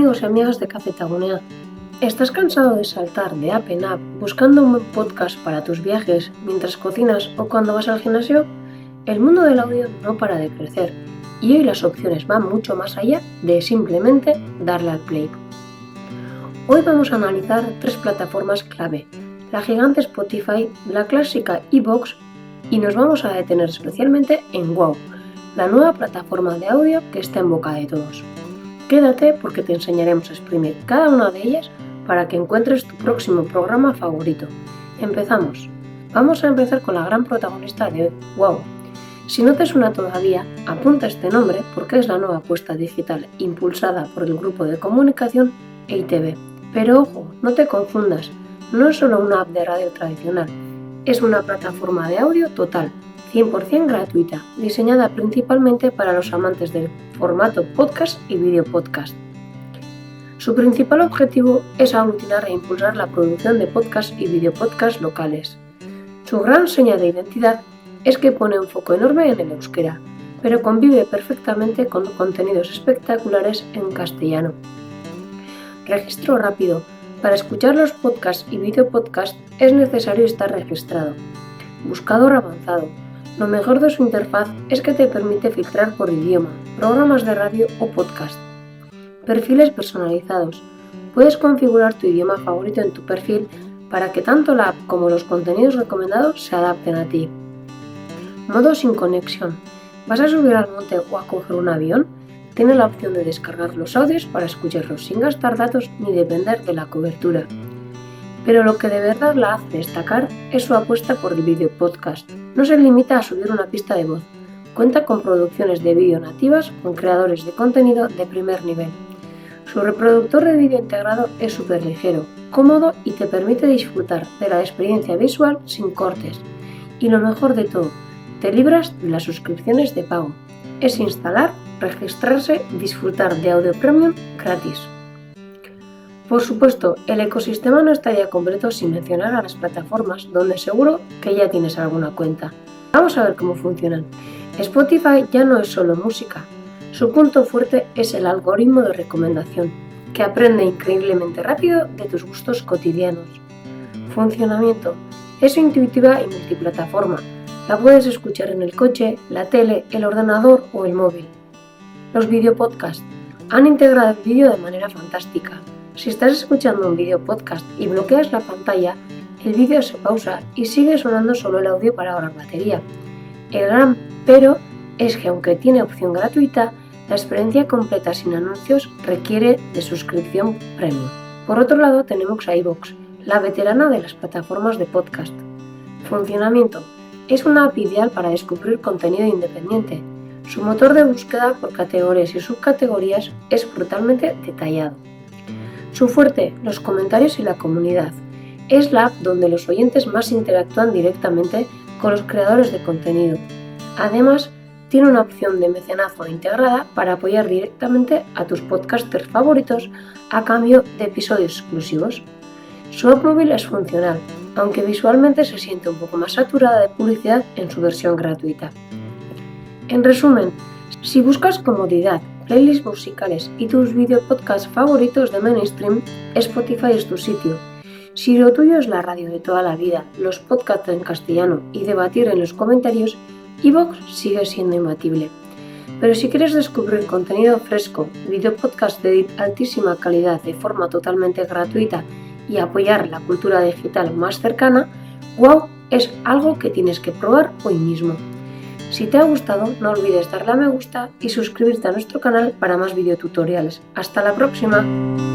amigos y amigas de Café Tagunea. ¿Estás cansado de saltar de app en app buscando un buen podcast para tus viajes mientras cocinas o cuando vas al gimnasio? El mundo del audio no para de crecer y hoy las opciones van mucho más allá de simplemente darle al play. Hoy vamos a analizar 3 plataformas clave, la gigante Spotify, la clásica iVoox y nos vamos a detener especialmente en Wow, la nueva plataforma de audio que está en boca de todos. Quédate porque te enseñaremos a exprimir cada una de ellas para que encuentres tu próximo programa favorito. Empezamos. Vamos a empezar con la gran protagonista de hoy, Wow. Si no te suena todavía, apunta este nombre porque es la nueva apuesta digital impulsada por el grupo de comunicación EITV. Pero ojo, no te confundas, no es solo una app de radio tradicional, es una plataforma de audio total, 100% gratuita, diseñada principalmente para los amantes del formato podcast y video podcast. Su principal objetivo es aglutinar e impulsar la producción de podcast y video podcast locales. Su gran seña de identidad es que pone un foco enorme en el euskera, pero convive perfectamente con contenidos espectaculares en castellano. Registro rápido. Para escuchar los podcasts y video podcasts es necesario estar registrado. Buscador avanzado. Lo mejor de su interfaz es que te permite filtrar por idioma, programas de radio o podcast. Perfiles personalizados. Puedes configurar tu idioma favorito en tu perfil para que tanto la app como los contenidos recomendados se adapten a ti. Modo sin conexión. ¿Vas a subir al monte o a coger un avión? Tiene la opción de descargar los audios para escucharlos sin gastar datos ni depender de la cobertura. Pero lo que de verdad la hace destacar es su apuesta por el video podcast. No se limita a subir una pista de voz. Cuenta con producciones de vídeo nativas con creadores de contenido de primer nivel. Su reproductor de vídeo integrado es súper ligero, cómodo y te permite disfrutar de la experiencia visual sin cortes. Y lo mejor de todo, te libras de las suscripciones de pago. Es instalar, registrarse y disfrutar de audio premium gratis. Por supuesto, el ecosistema no estaría completo sin mencionar a las plataformas donde seguro que ya tienes alguna cuenta. Vamos a ver cómo funcionan. Spotify ya no es solo música. Su punto fuerte es el algoritmo de recomendación, que aprende increíblemente rápido de tus gustos cotidianos. Funcionamiento. Es intuitiva y multiplataforma. La puedes escuchar en el coche, la tele, el ordenador o el móvil. Los videopodcasts han integrado el vídeo de manera fantástica. Si estás escuchando un video podcast y bloqueas la pantalla, el vídeo se pausa y sigue sonando solo el audio para ahorrar batería. El gran pero es que aunque tiene opción gratuita, la experiencia completa sin anuncios requiere de suscripción premium. Por otro lado tenemos a iVoox, la veterana de las plataformas de podcast. Funcionamiento. Es una app ideal para descubrir contenido independiente. Su motor de búsqueda por categorías y subcategorías es brutalmente detallado. Su fuerte, los comentarios y la comunidad. Es la app donde los oyentes más interactúan directamente con los creadores de contenido. Además, tiene una opción de mecenazgo integrada para apoyar directamente a tus podcasters favoritos a cambio de episodios exclusivos. Su app móvil es funcional, aunque visualmente se siente un poco más saturada de publicidad en su versión gratuita. En resumen, si buscas comodidad, playlists musicales y tus videopodcasts favoritos de mainstream, Spotify es tu sitio. Si lo tuyo es la radio de toda la vida, los podcasts en castellano y debatir en los comentarios, iVoox sigue siendo imbatible. Pero si quieres descubrir contenido fresco, videopodcasts de altísima calidad de forma totalmente gratuita y apoyar la cultura digital más cercana, Wow es algo que tienes que probar hoy mismo. Si te ha gustado, no olvides darle a me gusta y suscribirte a nuestro canal para más videotutoriales. ¡Hasta la próxima!